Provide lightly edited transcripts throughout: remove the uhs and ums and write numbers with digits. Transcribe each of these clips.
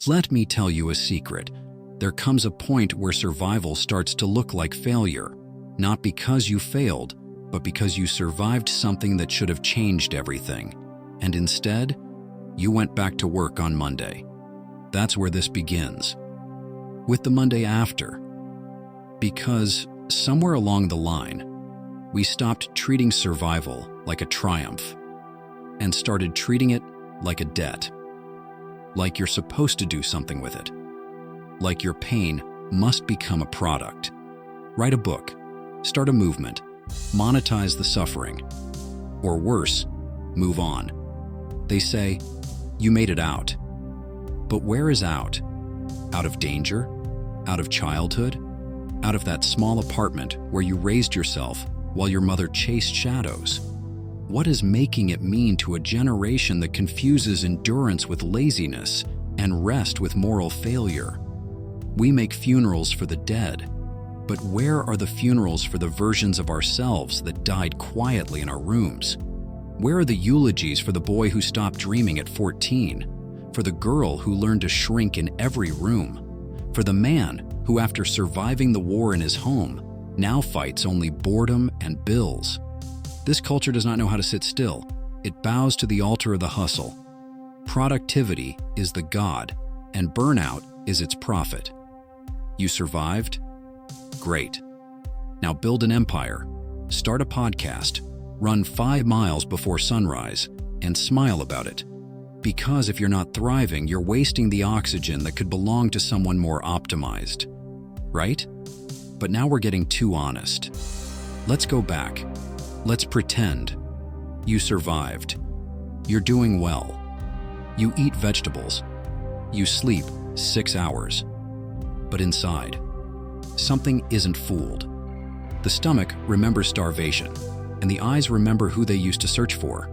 Let me tell you a secret. There comes a point where survival starts to look like failure, not because you failed, but because you survived something that should have changed everything. And instead, you went back to work on Monday. That's where this begins. With the Monday after. Because somewhere along the line, we stopped treating survival like a triumph and started treating it like a debt. Like you're supposed to do something with it. Like your pain must become a product. Write a book, start a movement, monetize the suffering, or worse, move on. They say, you made it out. But where is out? Out of danger? Out of childhood? Out of that small apartment where you raised yourself while your mother chased shadows? What is making it mean to a generation that confuses endurance with laziness and rest with moral failure? We make funerals for the dead, but where are the funerals for the versions of ourselves that died quietly in our rooms? Where are the eulogies for the boy who stopped dreaming at 14? For the girl who learned to shrink in every room? For the man who, after surviving the war in his home, now fights only boredom and bills? This culture does not know how to sit still. It bows to the altar of the hustle. Productivity is the god, and burnout is its prophet. You survived? Great. Now build an empire, start a podcast, run 5 miles before sunrise, and smile about it. Because if you're not thriving, you're wasting the oxygen that could belong to someone more optimized. Right? But now we're getting too honest. Let's go back. Let's pretend. You survived. You're doing well. You eat vegetables. You sleep 6 hours. But inside, something isn't fooled. The stomach remembers starvation, and the eyes remember who they used to search for.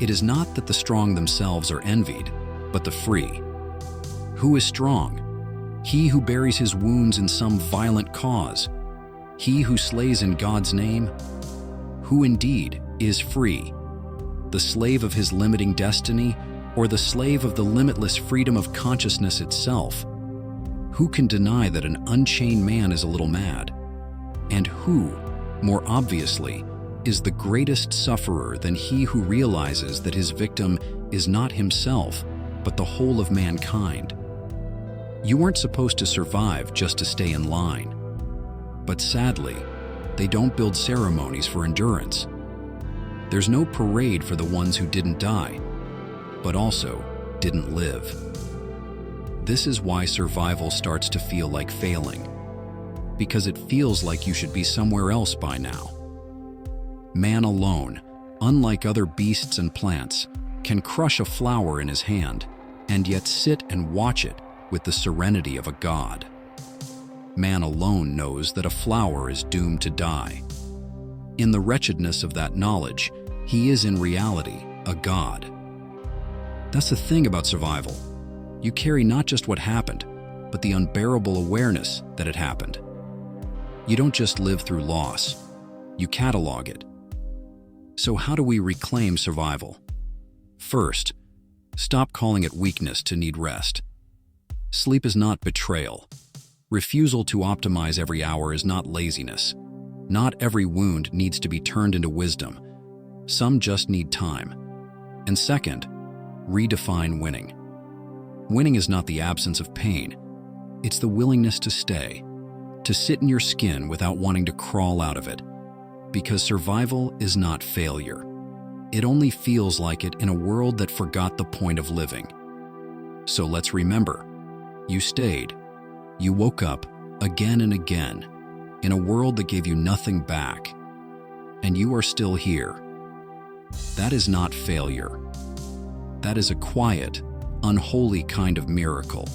It is not that the strong themselves are envied, but the free. Who is strong? He who buries his wounds in some violent cause. He who slays in God's name. Who indeed is free? The slave of his limiting destiny, or the slave of the limitless freedom of consciousness itself? Who can deny that an unchained man is a little mad? And who, more obviously, is the greatest sufferer than he who realizes that his victim is not himself, but the whole of mankind? You weren't supposed to survive just to stay in line. But sadly, they don't build ceremonies for endurance. There's no parade for the ones who didn't die, but also didn't live. This is why survival starts to feel like failing, because it feels like you should be somewhere else by now. Man alone, unlike other beasts and plants, can crush a flower in his hand and yet sit and watch it with the serenity of a god. Man alone knows that a flower is doomed to die. In the wretchedness of that knowledge, he is in reality a god. That's the thing about survival. You carry not just what happened, but the unbearable awareness that it happened. You don't just live through loss, you catalog it. So how do we reclaim survival? First, stop calling it weakness to need rest. Sleep is not betrayal. Refusal to optimize every hour is not laziness. Not every wound needs to be turned into wisdom. Some just need time. And second, redefine winning. Winning is not the absence of pain. It's the willingness to stay, to sit in your skin without wanting to crawl out of it. Because survival is not failure. It only feels like it in a world that forgot the point of living. So let's remember, you stayed. You woke up again and again in a world that gave you nothing back, and you are still here. That is not failure. That is a quiet, unholy kind of miracle.